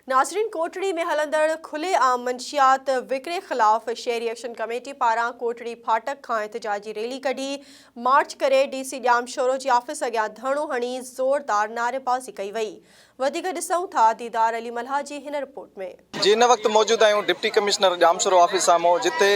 नाज़रीन, कोटड़ी में हलंदड़ खुले आम मंशियात विकिरे ख़िलाफ़ शहरी एक्शन कमेटी पारां कोटड़ी फाटक खां एहतजाजी रैली कढी मार्च करे DC ॼामशोरो जी ऑफिस अॻियां धरणो हणी ज़ोरदार नारेबाज़ी कई वई। वधीक ॾिसूं था दीदार अली मल्हा जी हिन रिपोर्ट में। जी इन वक्त मौजूद आहियूं डिप्टी कमिश्नर ॼामशोरो ऑफिस साम्हूं, जिते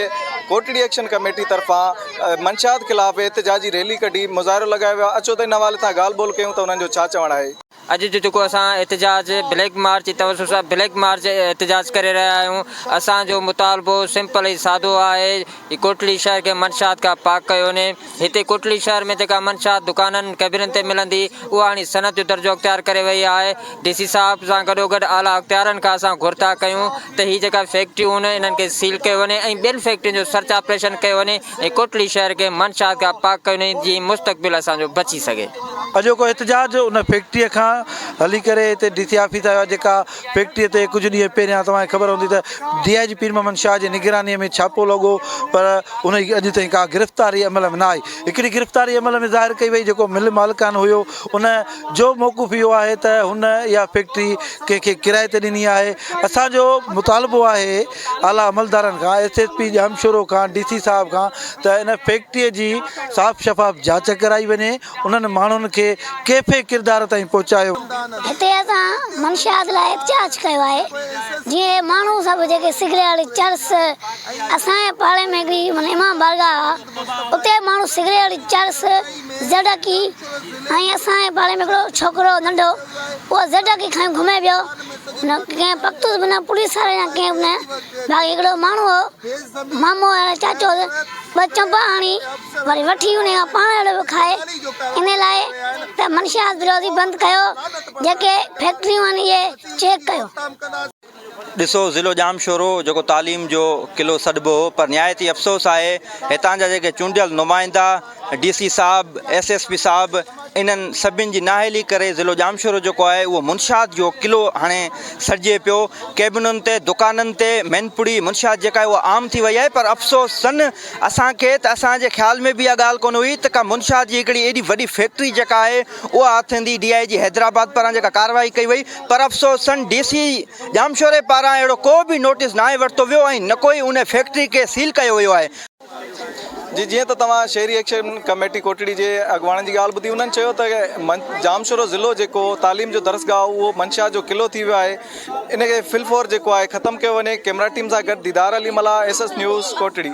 कोटड़ी एक्शन कमेटी तरफ़ां मंशियात ख़िलाफ़ एहतजाजी रैली कढी मुज़ाहिरो लगायो वियो। अचो त इन हवाले सां ॻाल्हि ॿोल कयूं त उन्हनि जो छा चवणु आहे। अॼु जो असां एहतजाज ब्लैक मार्च जी तवसुल सां ब्लैक मार्च एहतजाज करे रहिया आहियूं। असांजो मुतालबो सिंपल ऐं सादो आहे। कोटड़ी शहर खे मंशियात खां पाक कयो वञे। हिते कोटड़ी शहर में जेका मंशियात दुकाननि कैबिननि ते मिलंदी उहा हाणे सनत जो दर्जो अख़्तियार करे वई आहे। DC साहब सां गॾोगॾु आला अख़्तियारनि खां असां घुर था कयूं त हीअ जेका फैक्ट्रियूं आहिनि इन्हनि खे सील कयो वञे ऐं ॿियनि फैक्ट्रियुनि जो सर्च ऑपरेशन कयो वञे ऐं कोटड़ी शहर खे मंशियात खां पाक कयो वञे जीअं मुस्तक़बिल असांजो बची सघे। अॼोको एहतजाज उन फैक्ट्रीअ खां हली करे हिते DC ऑफिस आयो, जेका फैक्ट्रीअ ते कुझु ॾींहं पहिरियां तव्हांखे ख़बर हूंदी त DIG पीर मोहम्मद शाह जी निगरानीअ में छापो लॻो, पर उन जी अॼु ताईं का गिरफ़्तारी अमल में न आई। हिकिड़ी गिरफ़्तारी अमल में ज़ाहिर कई वई, जेको मिल मालिकान हुयो उन जो मौक़ूफ़ इहो आहे त हुन इहा फैक्ट्री कंहिंखे किराए ते ॾिनी आहे। असांजो मुतालबो आहे आला अमलदारनि खां, SSP ॼामशोरो खां, DC साहब खां त इन फैक्ट्रीअ जी साफ़ शफ़ाफ़ जांच कराई वञे, उन्हनि माण्हुनि खे कैफ़े किरदार ताईं पहुचायो। हिते असां मंशियात लाइ एहतजाज कयो आहे। जीअं माण्हू सभु जेके सिगरेट चर्स असांजे पाड़े में हिकिड़ी माना इमाम बारगाह आहे, उते माण्हू सिगरेट चर्स ज़डकी ऐं असांजे पाड़े में हिकिड़ो छोकिरो नंढो उहो ज़डकी खणी घुमे पियो। न कंहिं पख़्तूस बिना पुलिस वारे या कंहिं न बाक़ी हिकिड़ो माण्हू हो मामो चाचो ॿ चंपा हणी वरी वठी उन खां पाण अहिड़ो खाए। इन लाइ त मंशियात विरोधी बंदि कयो, जेके फैक्ट्रियूं आहिनि इहे चेक कयो। ॾिसो, ज़िलो ॼामशोरो जेको तालीम जो क़िलो सॾिबो हो, पर निहायती अफ़सोस आहे हितां जा जेके चूंडियल नुमाइंदा DC साहब, SSP साहब, इन्हनि सभिनि जी नाहेली करे ज़िलो ॼामशोरो जेको आहे उहो मुनशियात जो क़िलो हाणे सड़िजे पियो। कैबिनुनि ते, दुकाननि ते मैनपुड़ी मुनशियात जेका आहे उहा आम थी वई आहे। पर अफ़सोस सन असांखे त असांजे ख़्याल में बि इहा ॻाल्हि कोन हुई त का मुनशियात जी हिकिड़ी एॾी वॾी फैक्ट्री जेका आहे उहा हथंदी DIG हैदराबाद पारां जेका कार्रवाई कई वई। पर अफ़सोस सन DC ॼामशोरे पारां अहिड़ो को बि नोटिस न आहे वरितो वियो ऐं न कोई उन फैक्ट्री खे सील कयो वियो आहे। जी जीअं त तव्हां शहरी एक्शन कमेटी कोटड़ी जे अॻुवाणनि जी ॻाल्हि ॿुधी, उन्हनि चयो त ॼामशोरो ज़िलो जेको तालीम जो दरसगाह उहो मंशियात जो क़िलो थी वियो आहे, इनखे फिलफोर जेको आहे ख़तमु कयो वञे। कैमरा टीम सां गॾु दीदार अली मल्हा, SS न्यूज़ कोटड़ी।